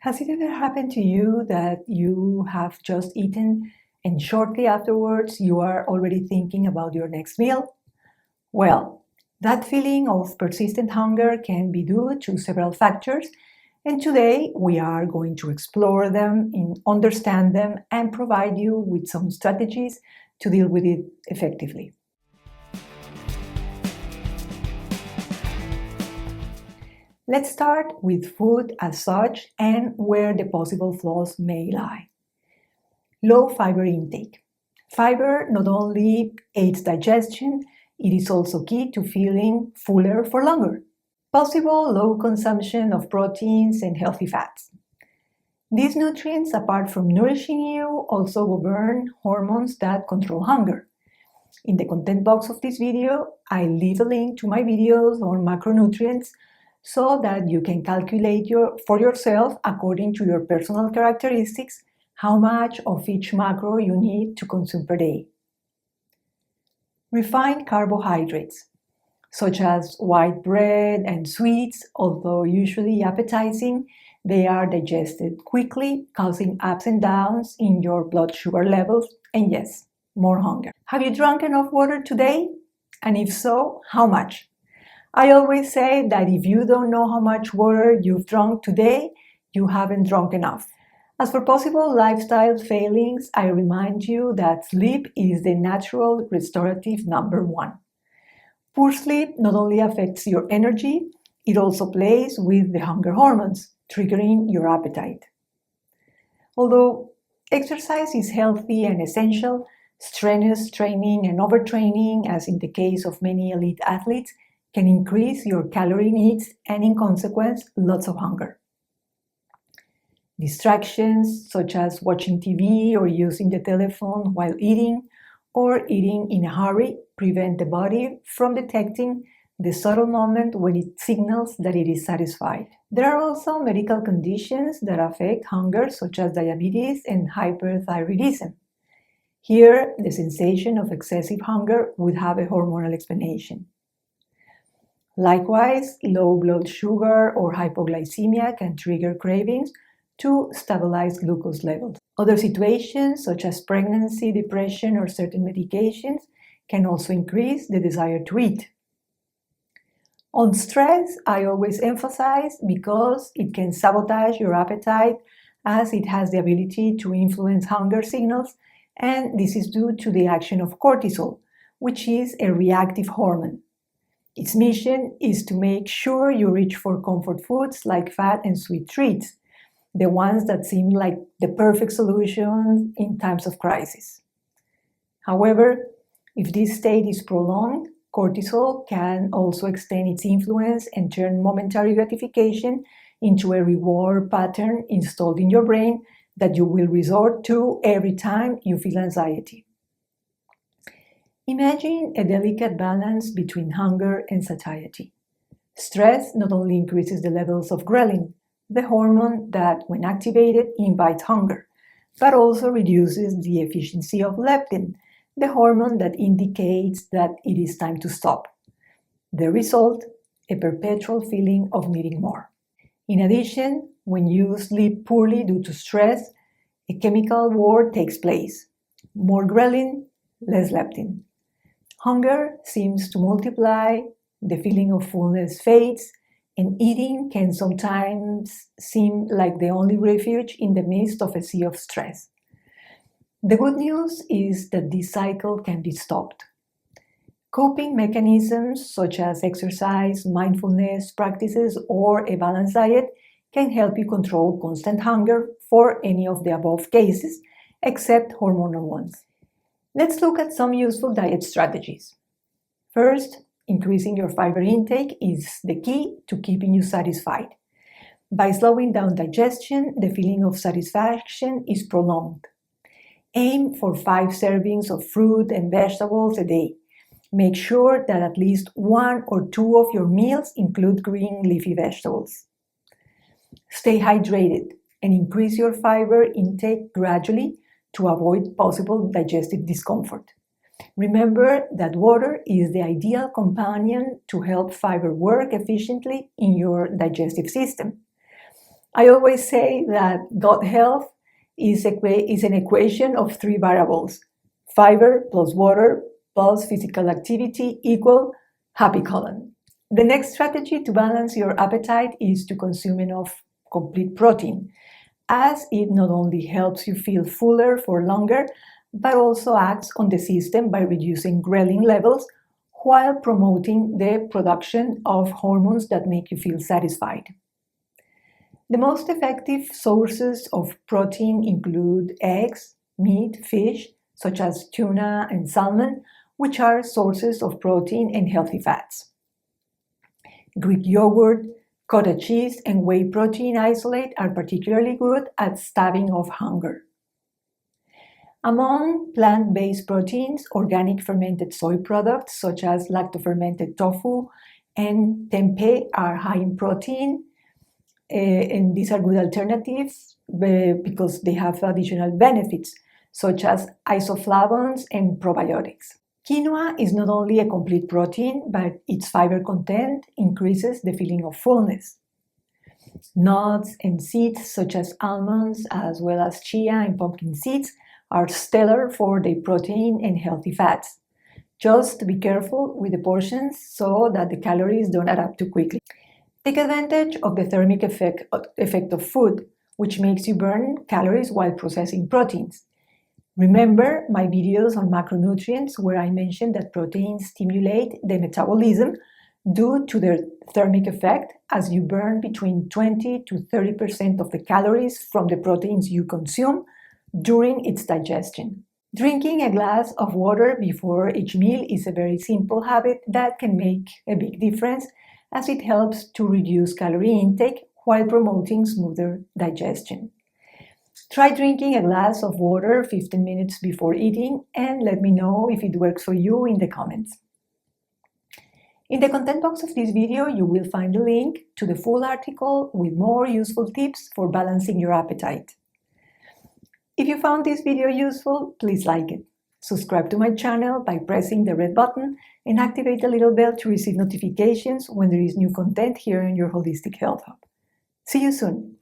Has it ever happened to you that you have just eaten and shortly afterwards you are already thinking about your next meal? Well, that feeling of persistent hunger can be due to several factors, and today we are going to explore them, understand them, and provide you with some strategies to deal with it effectively. Let's start with food as such and where the possible flaws may lie. Low fiber intake. Fiber not only aids digestion, it is also key to feeling fuller for longer. Possible low consumption of proteins and healthy fats. These nutrients, apart from nourishing you, also govern hormones that control hunger. In the content box of this video, I leave a link to my videos on macronutrients so that you can calculate for yourself, according to your personal characteristics, how much of each macro you need to consume per day. Refined carbohydrates, such as white bread and sweets, although usually appetizing, they are digested quickly, causing ups and downs in your blood sugar levels, and yes, more hunger. Have you drunk enough water today? And if so, how much? I always say that if you don't know how much water you've drunk today, you haven't drunk enough. As for possible lifestyle failings, I remind you that sleep is the natural restorative number one. Poor sleep not only affects your energy, it also plays with the hunger hormones, triggering your appetite. Although exercise is healthy and essential, strenuous training and overtraining, as in the case of many elite athletes, can increase your calorie needs and, in consequence, lots of hunger. Distractions such as watching TV or using the telephone while eating or eating in a hurry prevent the body from detecting the subtle moment when it signals that it is satisfied. There are also medical conditions that affect hunger, such as diabetes and hyperthyroidism. Here, the sensation of excessive hunger would have a hormonal explanation. Likewise, low blood sugar or hypoglycemia can trigger cravings to stabilize glucose levels. Other situations, such as pregnancy, depression, or certain medications, can also increase the desire to eat. On stress, I always emphasize because it can sabotage your appetite as it has the ability to influence hunger signals, and this is due to the action of cortisol, which is a reactive hormone. Its mission is to make sure you reach for comfort foods like fat and sweet treats, the ones that seem like the perfect solution in times of crisis. However, if this state is prolonged, cortisol can also extend its influence and turn momentary gratification into a reward pattern installed in your brain that you will resort to every time you feel anxiety. Imagine a delicate balance between hunger and satiety. Stress not only increases the levels of ghrelin, the hormone that, when activated, invites hunger, but also reduces the efficiency of leptin, the hormone that indicates that it is time to stop. The result, a perpetual feeling of needing more. In addition, when you sleep poorly due to stress, a chemical war takes place. More ghrelin, less leptin. Hunger seems to multiply, the feeling of fullness fades, and eating can sometimes seem like the only refuge in the midst of a sea of stress. The good news is that this cycle can be stopped. Coping mechanisms such as exercise, mindfulness practices, or a balanced diet can help you control constant hunger for any of the above cases, except hormonal ones. Let's look at some useful diet strategies. First, increasing your fiber intake is the key to keeping you satisfied. By slowing down digestion, the feeling of satisfaction is prolonged. Aim for 5 servings of fruit and vegetables a day. Make sure that at least 1 or 2 of your meals include green leafy vegetables. Stay hydrated and increase your fiber intake gradually to avoid possible digestive discomfort. Remember that water is the ideal companion to help fiber work efficiently in your digestive system. I always say that gut health is an equation of three variables: fiber plus water plus physical activity equal happy colon. The next strategy to balance your appetite is to consume enough complete protein, as it not only helps you feel fuller for longer, but also acts on the system by reducing ghrelin levels while promoting the production of hormones that make you feel satisfied. The most effective sources of protein include eggs, meat, fish, such as tuna and salmon, which are sources of protein and healthy fats. Greek yogurt, cottage cheese, and whey protein isolate are particularly good at staving off hunger. Among plant-based proteins, organic fermented soy products such as lactofermented tofu and tempeh are high in protein, and these are good alternatives because they have additional benefits such as isoflavones and probiotics. Quinoa is not only a complete protein, but its fiber content increases the feeling of fullness. Nuts and seeds such as almonds, as well as chia and pumpkin seeds, are stellar for their protein and healthy fats. Just be careful with the portions so that the calories don't add up too quickly. Take advantage of the thermic effect of food, which makes you burn calories while processing proteins. Remember my videos on macronutrients where I mentioned that proteins stimulate the metabolism due to their thermic effect, as you burn between 20 to 30% of the calories from the proteins you consume during its digestion. Drinking a glass of water before each meal is a very simple habit that can make a big difference, as it helps to reduce calorie intake while promoting smoother digestion. Try drinking a glass of water 15 minutes before eating and let me know if it works for you in the comments. In the content box of this video, you will find a link to the full article with more useful tips for balancing your appetite. If you found this video useful, please like it. Subscribe to my channel by pressing the red button and activate the little bell to receive notifications when there is new content here on your Holistic Health Hub. See you soon!